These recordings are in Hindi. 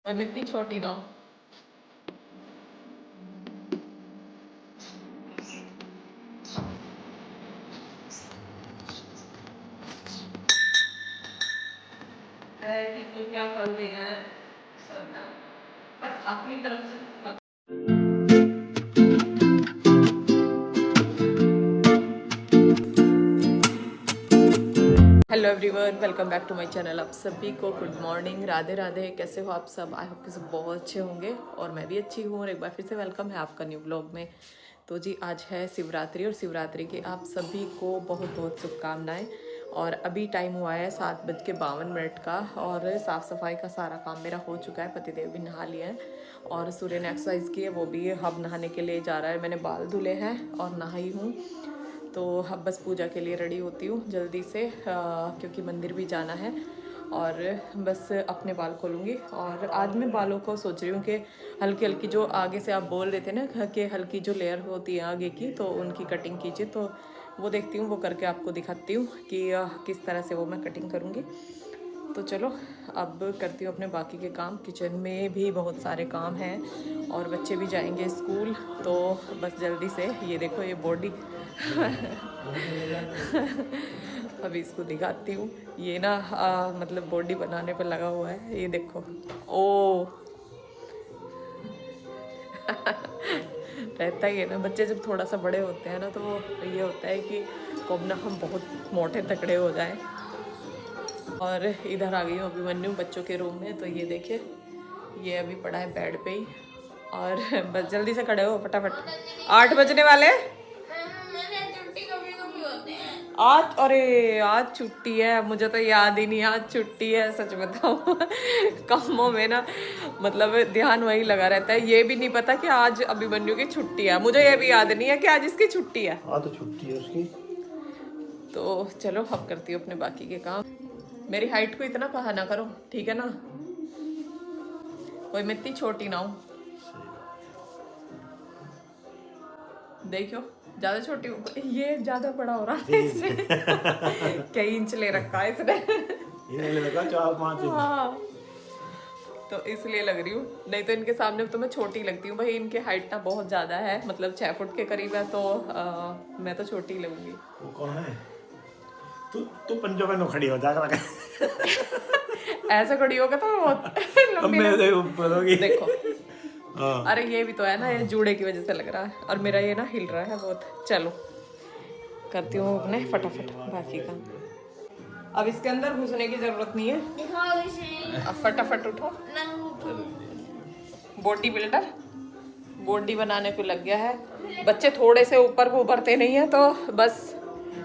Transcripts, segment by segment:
मैं इतनी छोटी ना हूँ। तो क्या कर रही है सब ना, बस अपनी तरफ से। Hello everyone, welcome back to my channel. आप सभी को गुड मॉर्निंग, राधे राधे। कैसे हो आप सब? आई होप कि सब बहुत अच्छे होंगे और मैं भी अच्छी हूँ। और एक बार फिर से वेलकम है आपका न्यू ब्लॉग में। तो जी आज है शिवरात्रि और शिवरात्रि की आप सभी को बहुत बहुत शुभकामनाएं। और अभी टाइम हुआ है 7:52 का और साफ़ सफाई का सारा काम मेरा हो चुका है। पतिदेव भी नहा लिए हैं और सूर्य ने एक्सरसाइज की है, वो भी अब नहाने के लिए जा रहा है। मैंने बाल धुले हैं और नहाई हूँ, तो अब बस पूजा के लिए रेडी होती हूँ जल्दी से, क्योंकि मंदिर भी जाना है। और बस अपने बाल खोलूँगी। और आज मैं बालों को सोच रही हूँ कि हल्की हल्की, जो आगे से आप बोल रहे थे ना कि हल्की जो लेयर होती है आगे की, तो उनकी कटिंग कीजिए। तो वो देखती हूँ, वो करके आपको दिखाती हूँ कि किस तरह से वो मैं कटिंग करूँगी। तो चलो अब करती हूँ अपने बाकी के काम। किचन में भी बहुत सारे काम हैं और बच्चे भी जाएंगे स्कूल, तो बस जल्दी से। ये देखो ये बॉडी अभी इसको दिखाती हूँ। ये ना मतलब बॉडी बनाने पर लगा हुआ है, ये देखो। ओ रहता ही है ना, बच्चे जब थोड़ा सा बड़े होते हैं ना, तो ये होता है कि कब ना हम बहुत मोटे तकड़े हो जाएं। और इधर आ गई हूँ अभिमन्यु बच्चों के रूम में। तो ये देखिए, ये अभी पड़ा है बेड पे ही। और बस जल्दी से खड़े हो फटाफट, 8 बजने वाले। आज, अरे आज छुट्टी है, मुझे तो याद ही नहीं आज छुट्टी है। सच बताओ कामों में ना मतलब ध्यान वही लगा रहता है। ये भी नहीं पता कि आज अभिमन्यु की छुट्टी है। मुझे ये भी याद नहीं है कि आज इसकी छुट्टी है। तो छुट्टी है उसकी। तो चलो अब करती हूँ अपने बाकी के काम। मेरी हाइट को इतना कहा ना करो, ठीक है ना? कोई मैं इतनी छोटी ना हूँ, देखो ज्यादा छोटी हूँ। ये ज्यादा बड़ा हो रहा है इसने कई इंच ले रखा है इसने ये ले लगा 4-5 इंच। हाँ, तो इसलिए लग रही हूँ। नहीं तो इनके सामने तो मैं छोटी लगती हूँ भाई। इनके हाइट ना बहुत ज्यादा है, मतलब 6 फुट के करीब है, तो मैं तो छोटी लगूंगी। वो कौन है? तू तू पंजों में खड़ी हो जा कर ऐसे खड़ी होगा तो बहुत अब लंबी मेरे ऊपर होगी। देखो। हाँ। अरे ये भी तो है ना, ये जूड़े की वजह से लग रहा है। और मेरा ये ना हिल रहा है बहुत। चलो करती हूँ अपने फटाफट बाकी का। अब इसके अंदर घुसने की जरूरत नहीं है, अब फटाफट उठो। बॉडी बिल्डर बॉडी बनाने को लग गया है। बच्चे थोड़े से ऊपर को उभरते नहीं है, तो बस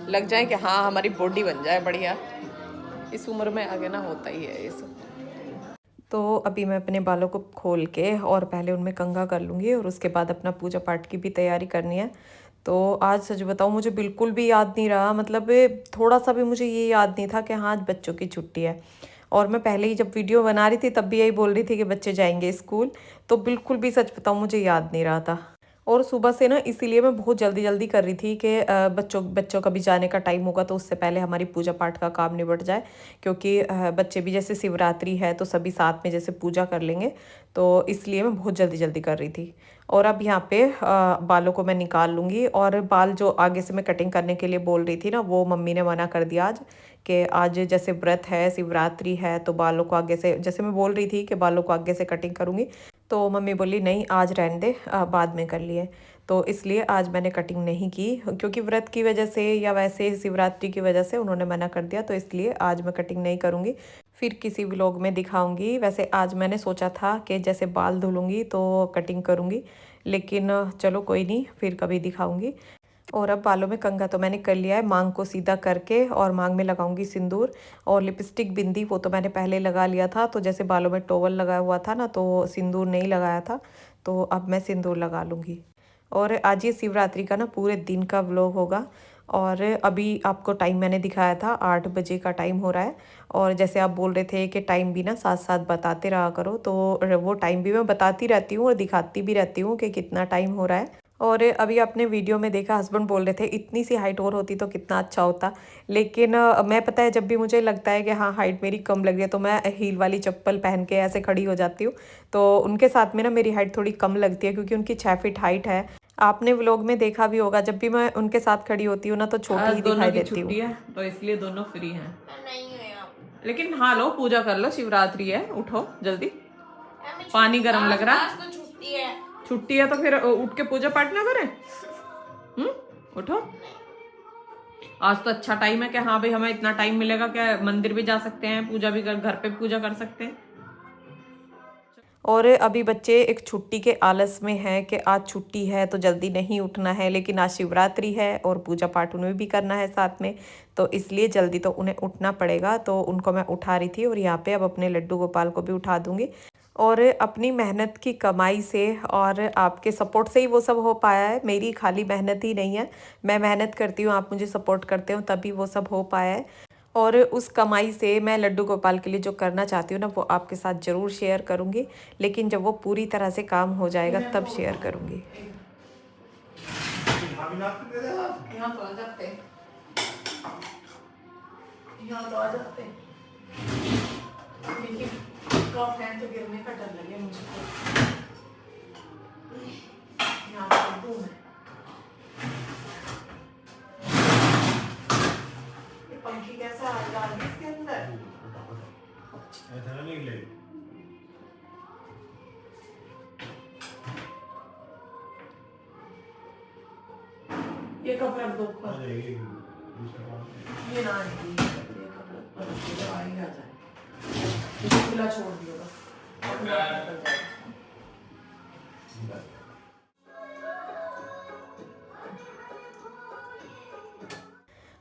लग जाए कि हाँ हमारी बॉडी बन जाए बढ़िया। इस उम्र में आगे ना होता ही है ये सब। तो अभी मैं अपने बालों को खोल के और पहले उनमें कंघा कर लूँगी और उसके बाद अपना पूजा पाठ की भी तैयारी करनी है। तो आज सच बताऊँ, मुझे बिल्कुल भी याद नहीं रहा, मतलब थोड़ा सा भी मुझे ये याद नहीं था कि हाँ आज बच्चों की छुट्टी है। और मैं पहले ही जब वीडियो बना रही थी तब भी यही बोल रही थी कि बच्चे जाएंगे स्कूल। तो बिल्कुल भी सच बताऊँ मुझे याद नहीं रहा था। और सुबह से ना इसीलिए मैं बहुत जल्दी जल्दी कर रही थी कि बच्चों बच्चों का भी जाने का टाइम होगा तो उससे पहले हमारी पूजा पाठ का काम निबट जाए। क्योंकि बच्चे भी जैसे शिवरात्रि है तो सभी साथ में जैसे पूजा कर लेंगे, तो इसलिए मैं बहुत जल्दी जल्दी कर रही थी। और अब यहाँ पे बालों को मैं निकाल लूँगी। और बाल जो आगे से मैं कटिंग करने के लिए बोल रही थी ना, वो मम्मी ने मना कर दिया आज, कि आज जैसे व्रत है, शिवरात्रि है, तो बालों को आगे से, जैसे मैं बोल रही थी कि बालों को आगे से कटिंग करूँगी, तो मम्मी बोली नहीं आज रहने दे, बाद में कर लिए। तो इसलिए आज मैंने कटिंग नहीं की, क्योंकि व्रत की वजह से या वैसे शिवरात्रि की वजह से उन्होंने मना कर दिया, तो इसलिए आज मैं कटिंग नहीं करूँगी। फिर किसी व्लॉग में दिखाऊंगी। वैसे आज मैंने सोचा था कि जैसे बाल धुलूँगी तो कटिंग करूँगी, लेकिन चलो कोई नहीं, फिर कभी दिखाऊँगी। और अब बालों में कंघा तो मैंने कर लिया है, मांग को सीधा करके, और मांग में लगाऊंगी सिंदूर। और लिपस्टिक बिंदी वो तो मैंने पहले लगा लिया था, तो जैसे बालों में टॉवल लगाया हुआ था ना, तो सिंदूर नहीं लगाया था, तो अब मैं सिंदूर लगा लूँगी। और आज ये शिवरात्रि का ना पूरे दिन का व्लॉग होगा। और अभी आपको टाइम मैंने दिखाया था, 8 बजे का टाइम हो रहा है। और जैसे आप बोल रहे थे कि टाइम भी ना साथ साथ बताते रहा करो, तो वो टाइम भी मैं बताती रहती हूँ और दिखाती भी रहती हूँ कि कितना टाइम हो रहा है। और अभी आपने वीडियो में देखा हस्बैंड बोल रहे थे इतनी सी हाइट और होती तो कितना अच्छा होता, लेकिन मैं पता है जब भी मुझे लगता है कि हाँ हाइट मेरी कम लग रही है तो मैं हील वाली चप्पल पहन के ऐसे खड़ी हो जाती हूँ। तो उनके साथ में ना मेरी हाइट थोड़ी कम लगती है क्योंकि उनकी 6 फीट हाइट है। आपने व्लॉग में देखा भी होगा जब भी मैं उनके साथ खड़ी होती हूँ ना तो छोटी ही दिखाई देती हूँ। है तो इसलिए दोनों फ्री हैं। लेकिन हाँ लो पूजा कर लो, शिवरात्रि है, उठो जल्दी। पानी गर्म लग रहा है, छुट्टी है तो फिर उठ के पूजा पाठ ना करें। उठो, आज तो अच्छा टाइम है कि हाँ भाई हमें इतना टाइम मिलेगा क्या मंदिर भी जा सकते हैं, पूजा भी घर पे पूजा कर सकते हैं। और अभी बच्चे एक छुट्टी के आलस में हैं कि आज छुट्टी है तो जल्दी नहीं उठना है, लेकिन आज शिवरात्रि है और पूजा पाठ उन्हें भी करना है साथ में, तो इसलिए जल्दी तो उन्हें उठना पड़ेगा। तो उनको मैं उठा रही थी और यहाँ पे अब अपने लड्डू गोपाल को भी उठा दूंगी। और अपनी मेहनत की कमाई से और आपके सपोर्ट से ही वो सब हो पाया है, मेरी खाली मेहनत ही नहीं है। मैं मेहनत करती हूँ, आप मुझे सपोर्ट करते हो, तभी वो सब हो पाया है। और उस कमाई से मैं लड्डू गोपाल के लिए जो करना चाहती हूँ ना वो आपके साथ ज़रूर शेयर करूँगी, लेकिन जब वो पूरी तरह से काम हो जाएगा तब शेयर करूँगी। यहाँ तो आ जाते, यहाँ तो आ जाते, लेकिन कप है तो गिरने का डर लगे मुझे। यहाँ तो धूम है, ये पंखी कैसा आ रहा है इसके अंदर। ऐसा नहीं ले ये कप रख दो ऊपर, ये ना ये कप ऊपर आ ही आ जाए, इसे खुला छोड़ दियो बस।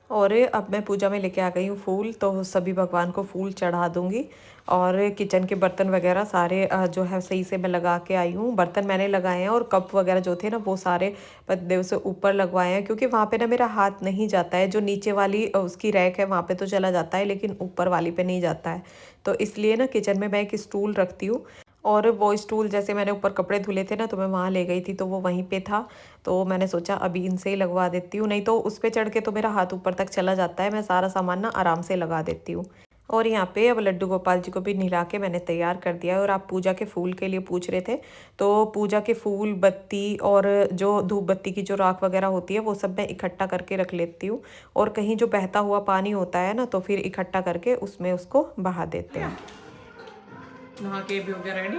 और अब मैं पूजा में लेके आ गई हूँ फूल, तो सभी भगवान को फूल चढ़ा दूँगी। और किचन के बर्तन वगैरह सारे जो है सही से मैं लगा के आई हूँ। बर्तन मैंने लगाए हैं और कप वगैरह जो थे ना वो सारे पतदेव से ऊपर लगवाए हैं, क्योंकि वहाँ पे ना मेरा हाथ नहीं जाता है। जो नीचे वाली उसकी रैक है वहाँ पे तो चला जाता है, लेकिन ऊपर वाली पे नहीं जाता है। तो इसलिए ना किचन में मैं एक स्टूल रखती हूँ, और वो स्टूल जैसे मैंने ऊपर कपड़े धुले थे ना तो मैं वहाँ ले गई थी तो वो वहीं पे था, तो मैंने सोचा अभी इनसे ही लगवा देती हूँ, नहीं तो उस पर चढ़ के तो मेरा हाथ ऊपर तक चला जाता है। मैं सारा सामान ना आराम से लगा देती हूँ। और यहाँ पे अब लड्डू गोपाल जी को भी नहला के मैंने तैयार कर दिया है। और आप पूजा के फूल के लिए पूछ रहे थे, तो पूजा के फूल, बत्ती और जो धूप बत्ती की जो राख वगैरह होती है वो सब मैं इकट्ठा करके रख लेती हूँ। और कहीं जो बहता हुआ पानी होता है ना तो फिर इकट्ठा करके उसमें उसको बहा देते हैं। नहा के भी हो गया रेडी।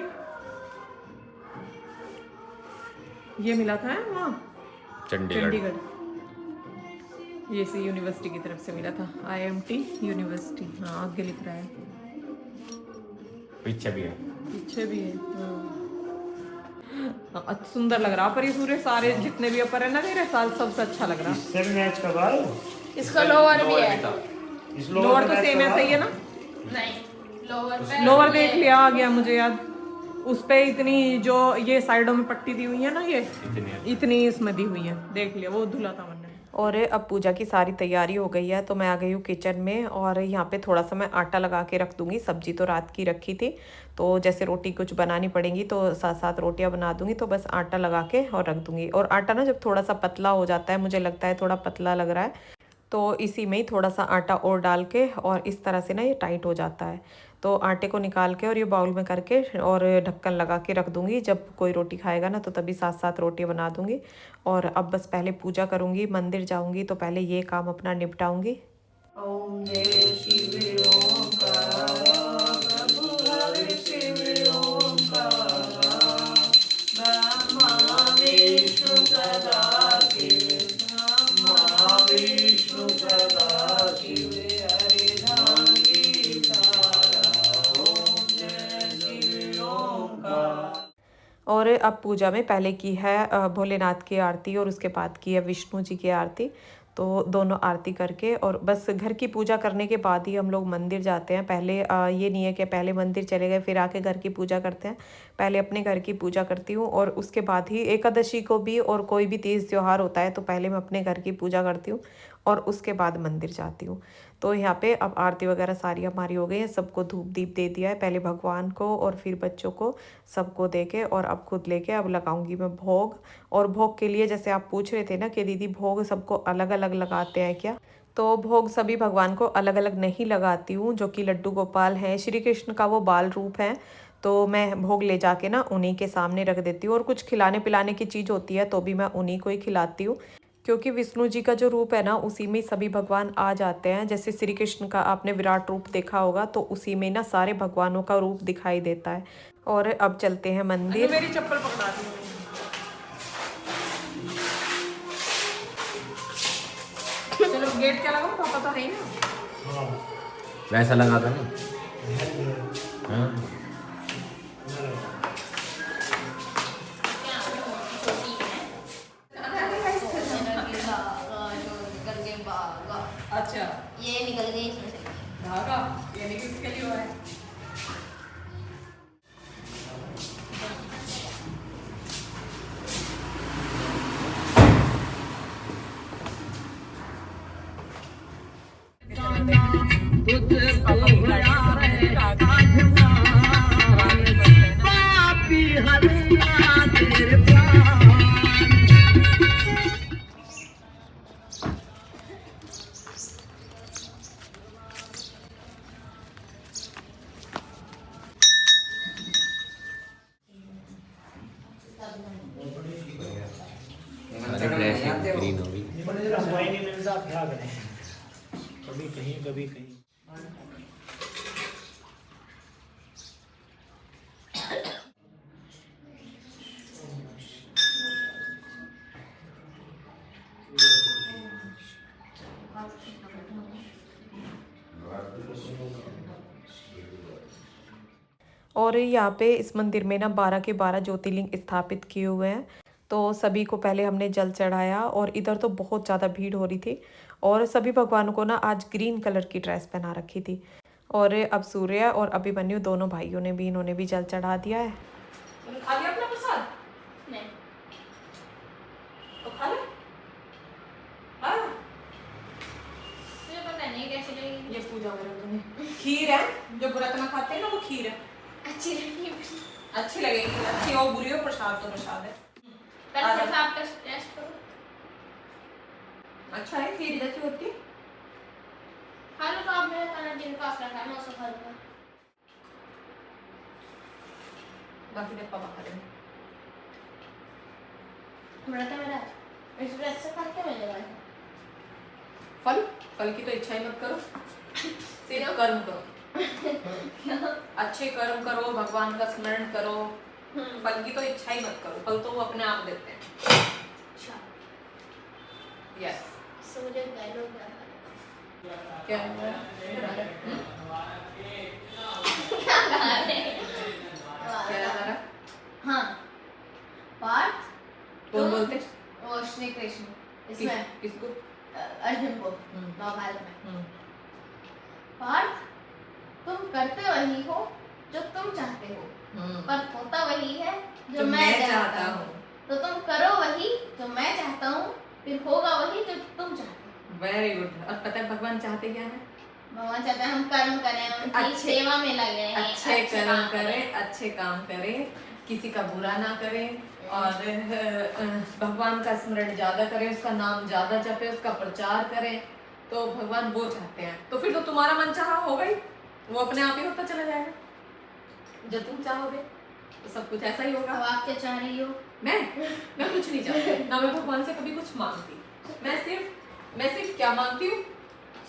ये मिला था वहाँ चंडीगढ़, ये सी यूनिवर्सिटी की तरफ से मिला था, IMT यूनिवर्सिटी। हाँ आगे लिख रहा है, पीछे भी है, पीछे भी है। हाँ सुंदर लग रहा पर ये सूर्य सारे जितने भी ऊपर है ना मेरे साल सबसे अच्छा लग रहा। इससे भी मैच करवा लो, इसका लोअर भी है, लोअर तो सेम ऐसा ही है ना। नहीं लोअर देख लिया, आ गया मुझे याद। उस पे इतनी जो ये साइडों में पट्टी दी हुई है ना, ये इतनी इसमें दी हुई है, देख लिया, वो धुला था मैंने। और अब पूजा की सारी तैयारी हो गई है तो मैं आ गई हूँ किचन में, और यहाँ पे थोड़ा सा मैं आटा लगा के रख दूंगी। सब्जी तो रात की रखी थी, तो जैसे रोटी कुछ बनानी पड़ेगी तो 7-7 रोटियाँ बना दूंगी, तो बस आटा लगा के और रख दूंगी। और आटा ना जब थोड़ा सा पतला हो जाता है, मुझे लगता है थोड़ा पतला लग रहा है, तो इसी में ही थोड़ा सा आटा और डाल के और इस तरह से ना ये टाइट हो जाता है। तो आटे को निकाल के और ये बाउल में करके और ढक्कन लगा के रख दूंगी। जब कोई रोटी खाएगा ना तो तभी 7-7 रोटियाँ बना दूंगी। और अब बस पहले पूजा करूंगी, मंदिर जाऊंगी तो पहले ये काम अपना निपटाऊंगी। ओम जय शिव ओंकार, प्रभु हरि शिव ओंकार, ब्रह्मा विष्णु सदा शिव, ब्रह्मा विष्णु सदा शिव, हरिधाम तारा, ओम जय शिव ओंकार। और अब पूजा में पहले की है भोलेनाथ की आरती और उसके बाद की है विष्णु जी की आरती। तो दोनों आरती करके और बस घर की पूजा करने के बाद ही हम लोग मंदिर जाते हैं। पहले ये नहीं है कि पहले मंदिर चले गए फिर आके घर की पूजा करते हैं। पहले अपने घर की पूजा करती हूँ और उसके बाद ही एकादशी को भी और कोई भी तीज त्योहार होता है तो पहले मैं अपने घर की पूजा करती हूँ और उसके बाद मंदिर जाती हूँ। तो यहाँ पे अब आरती वगैरह सारी हमारी हो गई है, सबको धूप दीप दे दिया है, पहले भगवान को और फिर बच्चों को, सबको दे के और अब खुद लेके अब लगाऊंगी मैं भोग। और भोग के लिए जैसे आप पूछ रहे थे ना कि दीदी भोग सबको अलग अलग लगाते हैं क्या, तो भोग सभी भगवान को अलग अलग नहीं लगाती हूँ। जो कि लड्डू गोपाल हैं, श्री कृष्ण का वो बाल रूप है, तो मैं भोग ले जाके ना उन्हीं के सामने रख देती हूँ। और कुछ खिलाने पिलाने की चीज़ होती है तो भी मैं उन्हीं को ही खिलाती हूँ, क्योंकि विष्णु जी का जो रूप है ना उसी में सभी भगवान आ जाते हैं। जैसे श्री कृष्ण का आपने विराट रूप देखा होगा तो उसी में ना सारे भगवानों का रूप दिखाई देता है। और अब चलते हैं मंदिर। मेरी चप्पल पकड़ा दी। चलो गेट क्या लगाऊं, पापा तो है ही ना। वैसा लगा था ना। हाँ अच्छा ये निकल गई इसमें से। धागा यानी कि इसके लिए हुआ है। ग्रीन होगी। नहीं मिलता क्या करें, कभी कहीं कभी कहीं। और यहाँ पे इस मंदिर में ना 12 के 12 ज्योतिर्लिंग स्थापित किए हुए हैं। तो सभी को पहले हमने जल चढ़ाया और इधर तो बहुत ज़्यादा भीड़ हो रही थी और सभी भगवानों को ना आज ग्रीन कलर की ड्रेस पहना रखी थी। और अब सूर्य और अभिमन्यु दोनों भाइयों ने भी, इन्होंने भी जल चढ़ा दिया है। खा लिया अपना प्रसाद? नहीं तो खा ले। हाँ मुझे पता नहीं कैसे लगेगी। ये पूजा में खीर है, जो व्रत में खाते हैं ना वो खीर है। अच्छी लगेगी। अच्छी लगेगी, अच्छी हो बुरी हो प्रसाद तो प्रसाद है। पहले थोड़ा आप टेस्ट करो। अच्छा है, खीर जैसी होती है। खा लो तो आप मेरा खाना दिन का आसरा खाना उसको खा लो। बाकी जब पापा खा लेंगे। व्रत है मेरा, इस व्रत से खा के मिलेगा। फल फल की तो इच्छा ही मत करो, सिर्फ कर्म करो। अच्छे कर्म करो, भगवान का स्मरण करो। फल की तो इच्छा ही मत करो, फल तो वो अपने आप देते हैं। अच्छा यस। सो मुझे डायलॉग क्या हाँ पार्थ कौन बोलते? वो श्री कृष्ण इसमें किसको? अर्जुन को महाभारत में। पार्थ तुम करते वही हो जो तुम चाहते हो, पर होता वही है जो मैं चाहता हूँ। तो तुम करो वही जो मैं चाहता हूँ, फिर होगा वही जो तुम चाहते हो। Very good. और पता है भगवान चाहते क्या है? भगवान चाहते हैं हम कर्म करें, उनकी सेवा में लगे रहें, अच्छे कर्म करें, अच्छे काम करें, किसी का बुरा ना करें और भगवान का स्मरण ज्यादा करें, उसका नाम ज्यादा जपे, उसका प्रचार करें। तो भगवान वो चाहते हैं। तो फिर तो तुम्हारा मन चाहा होगा ही, वो अपने आप ही होता चला जाएगा। जब तुम चाहोगे तो सब कुछ ऐसा ही होगा। अब आप क्या चाह रही हो? मैं कुछ नहीं चाहती, ना मैं भगवान से कभी कुछ मांगती। मैं सिर्फ क्या मांगती हूँ,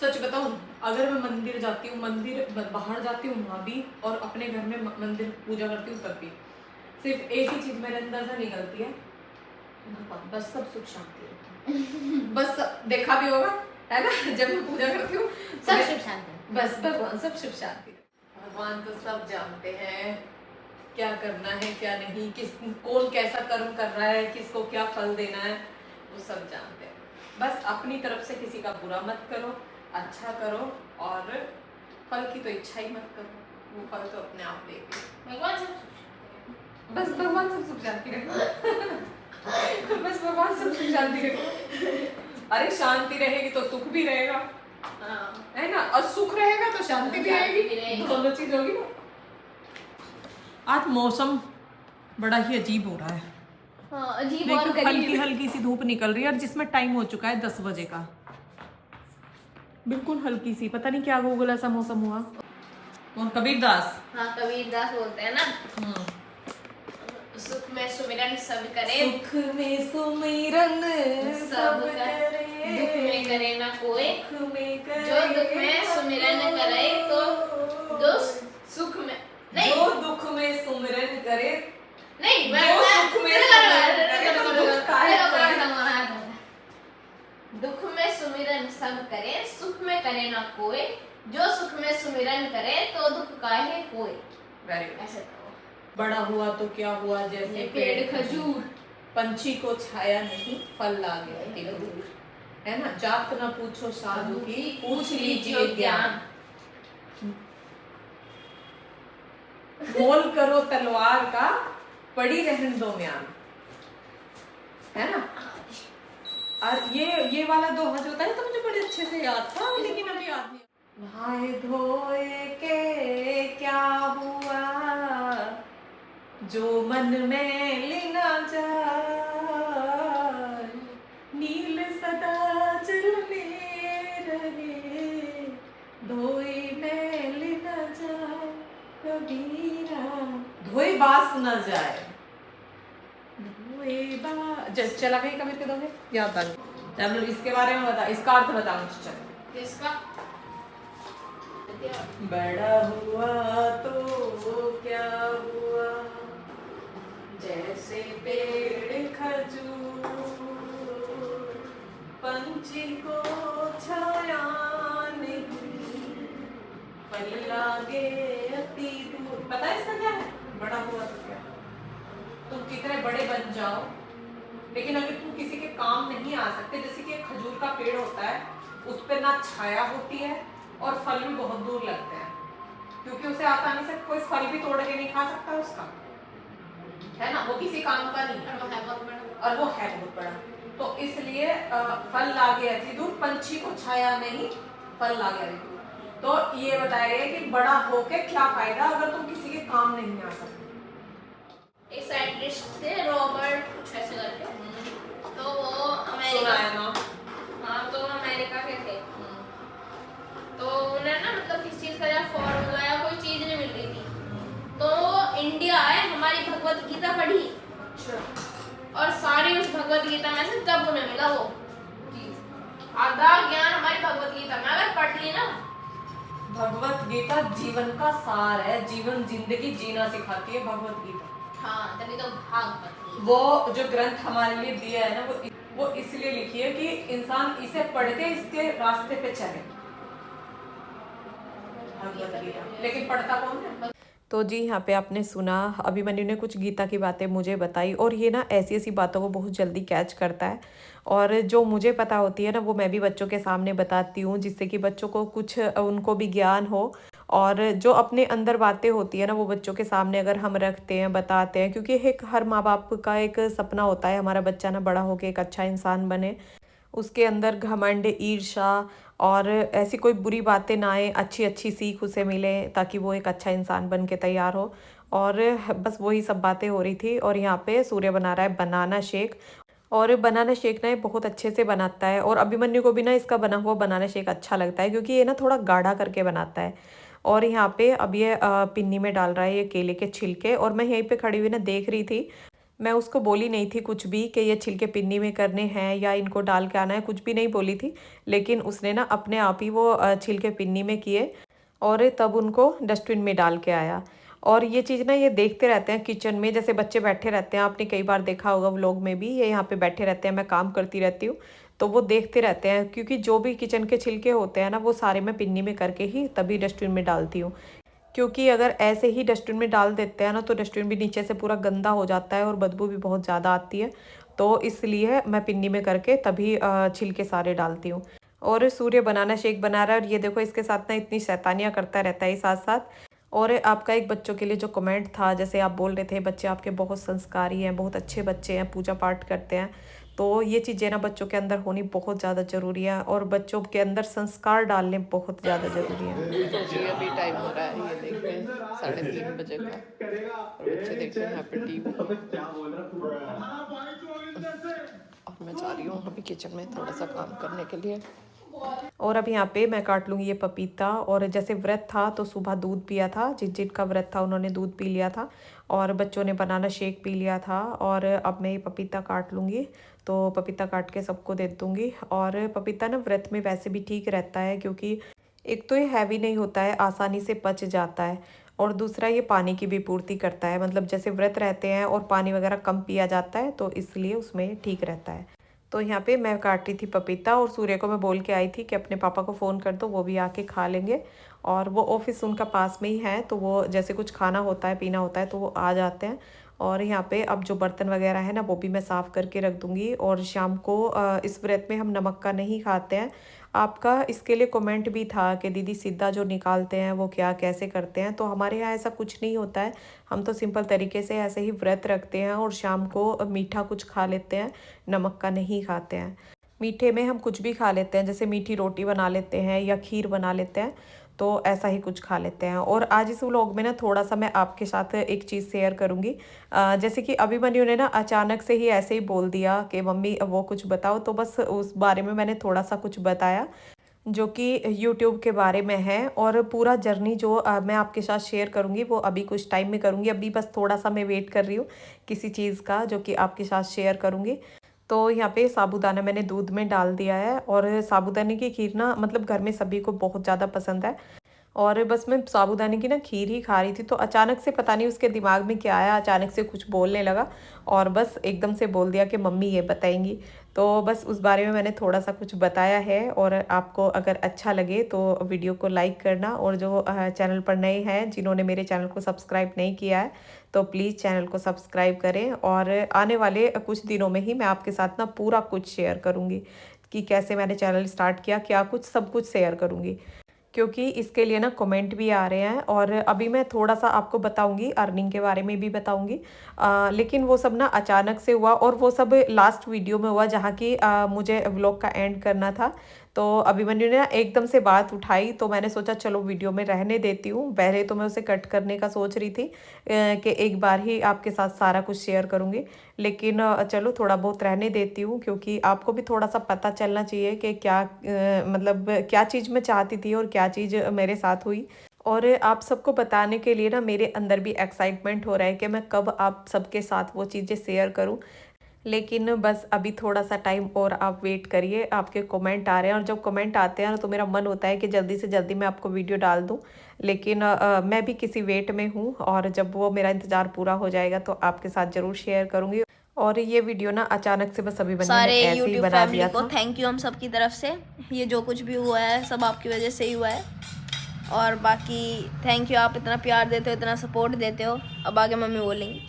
सच बताऊँ, अगर मैं मंदिर जाती हूँ, मंदिर बाहर जाती हूँ वहाँ भी, और अपने घर में मंदिर पूजा करती हूँ तब भी, सिर्फ एक ही चीज मेरे अंदर से निकलती है, भगवान बस सब सुख शांति रहे। बस देखा भी होगा है ना, जब मैं पूजा करती हूँ सब सुख शांति, बस भगवान सब सुख शांति। भगवान तो सब जानते हैं क्या करना है क्या नहीं, कौन कैसा कर्म कर रहा है, किसको क्या फल देना है, वो सब जानते हैं। बस अपनी तरफ से किसी का बुरा मत करो, अच्छा करो, और फल की तो इच्छा ही मत करो, वो फल तो अपने आप देंगे। भगवान सब बस भगवान सब सुख शांति रखे। बस भगवान सब सुख शांति रखे। अरे शांति रहेगी तो सुख भी रहेगा, है ना, और सुख रहेगा तो शांति भी रहेगी, दोनों चीज होगी ना। आज मौसम बड़ा ही अजीब हो रहा है। हाँ, अजीब और देखो हल्की गरीब। हल्की सी धूप निकल रही है और जिसमें टाइम हो चुका है 10 बजे का, बिल्कुल हल्की सी, पता नहीं क्या गूगल ऐसा मौसम हुआ। और कबीरदास, हाँ, कबीरदास बोलते हैं ना, सुख में सुमिरन सब करें, सुख में सुमिरन सब करे, दुख में करे ना कोई, जो दुख में सुमिरन करे तो सुख में नहीं, जो दुख में सुमिरन करे, नहीं जो सुख में सुमिरन करे तो दुख काहे करे। दुख में सुमिरन सब करे, सुख में करे ना कोई, जो सुख में सुमिरन करे तो दुख काहे होए। Very good. ऐसे तो बड़ा हुआ तो क्या हुआ, जैसे पेड़ खजूर, पंछी को छाया नहीं फल लागे अति दूर, है ना, जात न पूछो साधु की पूछ लीजिए ज्ञान, बोल करो तलवार का पड़ी रहन दो म्यान, है ना। और ये वाला दोहा जो होता है तो मुझे बड़े अच्छे से याद था, लेकिन अभी याद नहीं। नहाए धोए के क्या हुआ, जो मन में लीना जाए, नील सदा जल में रहे, धोए में लीना जाए कबीरा, धोए बास न जाए, धोए बास चला गई कभी पे दोगे याद आ गया। चलो इसके बारे में बता, इसका अर्थ बता मुझे। चल किसका बड़ा हुआ तो क्या हुआ, जैसे पेड़ खजूर, पंछी को छाया नहीं फल लागे अति दूर। पता है इसका क्या है? बड़ा हुआ तो क्या, तुम कितने बड़े बन जाओ, लेकिन अगर तुम किसी के काम नहीं आ सकते, जैसे कि एक खजूर का पेड़ होता है, उस पर ना छाया होती है और फल भी बहुत दूर लगते हैं, क्योंकि उसे आसानी से कोई फल भी तोड़ के नहीं खा सकता उसका, है ना, वो किसी काम का नहीं है और वो है बहुत बड़ा। तो इसलिए फल लागे अति दूर, पंछी को छाया नहीं फल लागे अति दूर। तो ये बताया गया कि बड़ा होके क्या फायदा अगर तुम किसी के काम नहीं आ सकते। एक साइंटिस्ट थे रॉबर्ट कुछ ऐसे करके, तो वो सुना अमेरिका, है ना? हाँ तो वो अमेरिका के थे, तो उन्हें ना मतलब किसी चीज का या फॉर्मूला या कोई चीज नहीं मिल रही थी, तो इंडिया आए, हमारी भगवत गीता पढ़ी और सारी उस भगवत गीता में से तब उन्हें मिला वो चीज। आधा ज्ञान हमारी भगवत गीता में अगर पढ़ ली ना। भगवत गीता जीवन का सार है, जीवन जिंदगी जीना सिखाती है भगवत गीता। हाँ, तभी तो भागवत गीता। वो जो ग्रंथ हमारे लिए दिया है ना, वो इसलिए लिखी है कि इंसान इसे पढ़ के इसके रास्ते पे चले, भगवत गीता। लेकिन पढ़ता कौन है? तो जी यहाँ पे आपने सुना, अभिमन्यु ने कुछ गीता की बातें मुझे बताई, और ये ना ऐसी ऐसी बातों को बहुत जल्दी कैच करता है, और जो मुझे पता होती है ना वो मैं भी बच्चों के सामने बताती हूँ, जिससे कि बच्चों को कुछ उनको भी ज्ञान हो। और जो अपने अंदर बातें होती है ना वो बच्चों के सामने अगर हम रखते हैं, बताते हैं, क्योंकि एक हर माँ बाप का एक सपना होता है हमारा बच्चा ना बड़ा होकर एक अच्छा इंसान बने, उसके अंदर घमंड, ईर्ष्या और ऐसी कोई बुरी बातें ना आए, अच्छी अच्छी सीख उसे मिले ताकि वो एक अच्छा इंसान बन के तैयार हो। और बस वही सब बातें हो रही थी। और यहाँ पे सूर्य बना रहा है बनाना शेक, और बनाना शेक ना ये बहुत अच्छे से बनाता है, और अभिमन्यु को भी ना इसका बना हुआ बनाना शेक अच्छा लगता है, क्योंकि ये ना थोड़ा गाढ़ा करके बनाता है। और यहाँ पे अब ये पिन्नी में डाल रहा है ये केले के छिलके, और मैं यहीं पे खड़ी हुई ना देख रही थी, मैं उसको बोली नहीं थी कुछ भी कि ये छिलके पिन्नी में करने हैं या इनको डाल के आना है, कुछ भी नहीं बोली थी, लेकिन उसने ना अपने आप ही वो छिलके पिन्नी में किए और तब उनको डस्टबिन में डाल के आया। और ये चीज़ ना ये देखते रहते हैं किचन में, जैसे बच्चे बैठे रहते हैं, आपने कई बार देखा होगा व्लॉग में भी, ये यहाँ पे बैठे रहते हैं, मैं काम करती रहती हूँ तो वो देखते रहते हैं, क्योंकि जो भी किचन के छिलके होते हैं ना वो सारे मैं पिन्नी में करके ही तभी डस्टबिन में डालती हूँ, क्योंकि अगर ऐसे ही डस्टबिन में डाल देते हैं ना तो डस्टबिन भी नीचे से पूरा गंदा हो जाता है और बदबू भी बहुत ज़्यादा आती है, तो इसलिए मैं पिन्नी में करके तभी छिलके सारे डालती हूँ। और सूर्य बनाना शेक बना रहा है, और ये देखो इसके साथ ना इतनी शैतानियाँ करता रहता है साथ साथ। और आपका एक बच्चों के लिए जो कमेंट था, जैसे आप बोल रहे थे बच्चे आपके बहुत संस्कारी हैं, बहुत अच्छे बच्चे हैं, पूजा पाठ करते हैं, तो ये चीज़ें ना बच्चों के अंदर होनी बहुत ज़्यादा ज़रूरी है और बच्चों के अंदर संस्कार डालने बहुत ज़्यादा ज़रूरी है। तो जी अभी टाइम हो रहा है, ये देखते हैं 3:30 बजे का, और बच्चे देखते हैं यहाँ पे टीवी। और मैं जा रही हूँ अभी किचन में थोड़ा सा काम करने के लिए। और अब यहाँ पे मैं काट लूँगी ये पपीता। और जैसे व्रत था तो सुबह दूध पिया था, जिनका व्रत था उन्होंने दूध पी लिया था और बच्चों ने बनाना शेक पी लिया था। और अब मैं ये पपीता काट लूँगी, तो पपीता काट के सबको दे दूँगी। और पपीता ना व्रत में वैसे भी ठीक रहता है, क्योंकि एक तो ये हैवी नहीं होता है, आसानी से पच जाता है, और दूसरा ये पानी की भी पूर्ति करता है। मतलब जैसे व्रत रहते हैं और पानी वगैरह कम पिया जाता है तो इसलिए उसमें ठीक रहता है। तो यहाँ पे मैं काट रही थी पपीता, और सूर्य को मैं बोल के आई थी कि अपने पापा को फ़ोन कर दो, वो भी आके खा लेंगे। और वो ऑफिस उनका पास में ही है, तो वो जैसे कुछ खाना होता है पीना होता है तो वो आ जाते हैं। और यहाँ पे अब जो बर्तन वगैरह है ना वो भी मैं साफ़ करके रख दूँगी। और शाम को इस व्रत में हम नमक का नहीं खाते हैं। आपका इसके लिए कमेंट भी था कि दीदी सीधा जो निकालते हैं वो क्या कैसे करते हैं, तो हमारे यहाँ ऐसा कुछ नहीं होता है। हम तो सिंपल तरीके से ऐसे ही व्रत रखते हैं और शाम को मीठा कुछ खा लेते हैं, नमक का नहीं खाते हैं। मीठे में हम कुछ भी खा लेते हैं, जैसे मीठी रोटी बना लेते हैं या खीर बना लेते हैं, तो ऐसा ही कुछ खा लेते हैं। और आज इस व्लॉग में ना थोड़ा सा मैं आपके साथ एक चीज़ शेयर करूँगी। जैसे कि अभिमन्यु ने ना अचानक से ही ऐसे ही बोल दिया कि मम्मी वो कुछ बताओ, तो बस उस बारे में मैंने थोड़ा सा कुछ बताया जो कि यूट्यूब के बारे में है। और पूरा जर्नी जो मैं आपके साथ शेयर करूँगी वो अभी कुछ टाइम में करूँगी। अभी बस थोड़ा सा मैं वेट कर रही हूँ किसी चीज़ का जो कि आपके साथ शेयर करूँगी। तो यहाँ पे साबूदाना मैंने दूध में डाल दिया है, और साबूदाने की खीर ना मतलब घर में सभी को बहुत ज़्यादा पसंद है। और बस मैं साबूदाने की ना खीर ही खा रही थी, तो अचानक से पता नहीं उसके दिमाग में क्या आया, अचानक से कुछ बोलने लगा और बस एकदम से बोल दिया कि मम्मी ये बताएंगी। तो बस उस बारे में मैंने थोड़ा सा कुछ बताया है। और आपको अगर अच्छा लगे तो वीडियो को लाइक करना, और जो चैनल पर नए हैं जिन्होंने मेरे चैनल को सब्सक्राइब नहीं किया है तो प्लीज़ चैनल को सब्सक्राइब करें। और आने वाले कुछ दिनों में ही मैं आपके साथ ना पूरा कुछ शेयर करूँगी कि कैसे मैंने चैनल स्टार्ट किया, क्या कुछ, सब कुछ शेयर करूँगी, क्योंकि इसके लिए ना कमेंट भी आ रहे हैं। और अभी मैं थोड़ा सा आपको बताऊंगी, अर्निंग के बारे में भी बताऊंगी। लेकिन वो सब ना अचानक से हुआ, और वो सब लास्ट वीडियो में हुआ जहाँ की मुझे व्लॉग का एंड करना था। तो अभिमन्यु ने ना एकदम से बात उठाई, तो मैंने सोचा चलो वीडियो में रहने देती हूँ। पहले तो मैं उसे कट करने का सोच रही थी कि एक बार ही आपके साथ सारा कुछ शेयर करूँगी, लेकिन चलो थोड़ा बहुत रहने देती हूँ, क्योंकि आपको भी थोड़ा सा पता चलना चाहिए कि क्या मतलब क्या चीज़ मैं चाहती थी और क्या चीज़ मेरे साथ हुई। और आप सबको बताने के लिए ना मेरे अंदर भी एक्साइटमेंट हो रहा है कि मैं कब आप सबके साथ वो चीज़ें शेयर करूं। लेकिन बस अभी थोड़ा सा टाइम और आप वेट करिए, आपके कमेंट आ रहे हैं, और जब कमेंट आते हैं तो मेरा मन होता है कि जल्दी से जल्दी मैं आपको वीडियो डाल दूं। लेकिन मैं भी किसी वेट में हूं, और जब वो मेरा इंतज़ार पूरा हो जाएगा तो आपके साथ ज़रूर शेयर करूंगी। और ये वीडियो ना अचानक से बस अभी सारे ऐसे ही यूट्यूब बना फैमिली दिया को था। थैंक यू हम सब की तरफ से। ये जो कुछ भी हुआ है सब आपकी वजह से ही हुआ है, और बाकी थैंक यू, आप इतना प्यार देते हो, इतना सपोर्ट देते हो। अब आगे मम्मी बोलेंगी।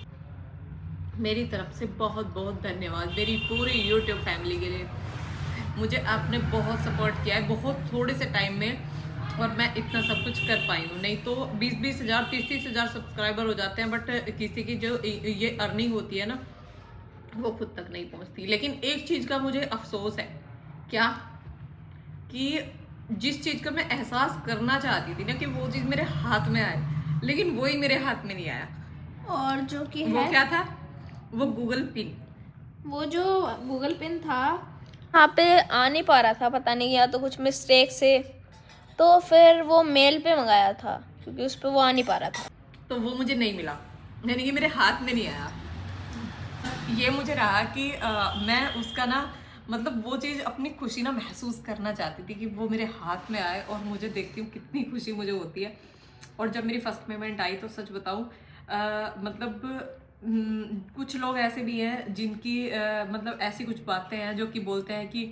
मेरी तरफ से बहुत बहुत धन्यवाद मेरी पूरी यूट्यूब फैमिली के लिए। मुझे आपने बहुत सपोर्ट किया है बहुत थोड़े से टाइम में, और मैं इतना सब कुछ कर पाई हूँ। नहीं तो 20-20 हज़ार 30-30 हज़ार सब्सक्राइबर हो जाते हैं, बट किसी की जो ये अर्निंग होती है ना वो खुद तक नहीं पहुँचती। लेकिन एक चीज़ का मुझे अफसोस है, क्या कि जिस चीज़ का मैं एहसास करना चाहती थी ना कि वो चीज़ मेरे हाथ में आए, लेकिन वही मेरे हाथ में नहीं आया। और जो कि वो है क्या था? वो गूगल पिन। वो जो गूगल पिन था वहाँ पे आ नहीं पा रहा था, पता नहीं, या तो कुछ मिस्टेक से, तो फिर वो मेल पे मंगाया था क्योंकि उस पर वो आ नहीं पा रहा था। तो वो मुझे नहीं मिला, यानी कि मेरे हाथ में नहीं आया। ये मुझे रहा कि मैं उसका ना मतलब वो चीज़ अपनी खुशी ना महसूस करना चाहती थी कि वो मेरे हाथ में आए, और मुझे देखती हूँ कितनी खुशी मुझे होती है। और जब मेरी फर्स्ट पेमेंट आई तो सच बताऊँ मतलब कुछ लोग ऐसे भी हैं जिनकी मतलब ऐसी कुछ बातें हैं जो कि बोलते हैं कि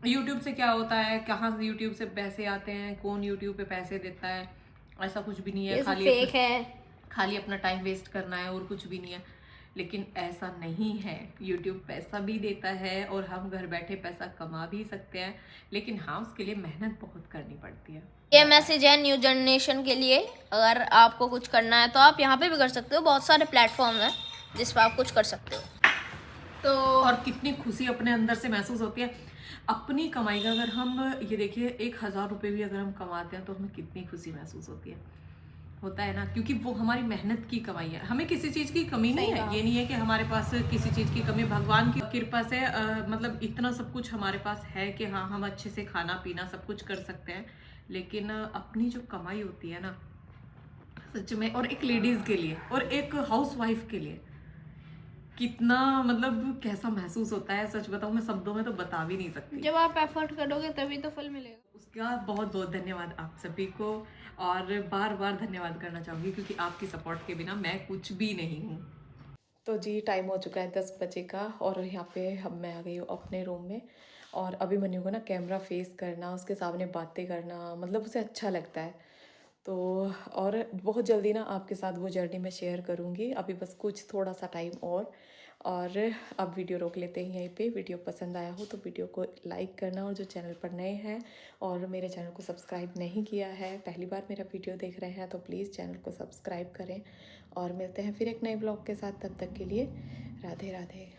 यूट्यूब से क्या होता है, कहाँ से यूट्यूब से पैसे आते हैं, कौन यूट्यूब पे पैसे देता है, ऐसा कुछ भी नहीं है, फेक है, खाली अपना टाइम वेस्ट करना है और कुछ भी नहीं है। लेकिन ऐसा नहीं है। YouTube पैसा भी देता है और हम घर बैठे पैसा कमा भी सकते हैं, लेकिन हाँ उसके लिए मेहनत बहुत करनी पड़ती है। ये मैसेज है न्यू जनरेशन के लिए, अगर आपको कुछ करना है तो आप यहाँ पे भी कर सकते हो। बहुत सारे प्लेटफॉर्म हैं जिस पर आप कुछ कर सकते हो। तो और कितनी खुशी अपने अंदर से महसूस होती है अपनी कमाई का। अगर हम ये देखिए 1000 रुपये भी अगर हम कमाते हैं तो हमें कितनी खुशी महसूस होता है ना, क्योंकि वो हमारी मेहनत की कमाई है। हमें किसी चीज़ की कमी नहीं है, ये नहीं है कि हमारे पास किसी चीज़ की कमी। भगवान की कृपा से मतलब इतना सब कुछ हमारे पास है कि हाँ हम अच्छे से खाना पीना सब कुछ कर सकते हैं, लेकिन अपनी जो कमाई होती है ना सच में, और एक लेडीज़ के लिए और एक हाउस वाइफ के लिए कितना मतलब कैसा महसूस होता है, सच बताऊं मैं शब्दों में तो बता भी नहीं सकती। जब आप एफर्ट करोगे तभी तो फल मिलेगा। उसका बहुत बहुत धन्यवाद आप सभी को, और बार बार धन्यवाद करना चाहूँगी क्योंकि आपकी सपोर्ट के बिना मैं कुछ भी नहीं हूँ। तो जी टाइम हो चुका है 10 बजे का, और यहाँ पे अब मैं आ गई हूँ अपने रूम में। और अभी मनु को ना कैमरा फेस करना, उसके सामने बातें करना, मतलब उसे अच्छा लगता है। तो और बहुत जल्दी ना आपके साथ वो जर्नी मैं शेयर करूँगी। अभी बस कुछ थोड़ा सा टाइम और अब वीडियो रोक लेते हैं यहीं पे। वीडियो पसंद आया हो तो वीडियो को लाइक करना, और जो चैनल पर नए हैं और मेरे चैनल को सब्सक्राइब नहीं किया है, पहली बार मेरा वीडियो देख रहे हैं, तो प्लीज़ चैनल को सब्सक्राइब करें। और मिलते हैं फिर एक नए ब्लॉग के साथ, तब तक के लिए राधे राधे।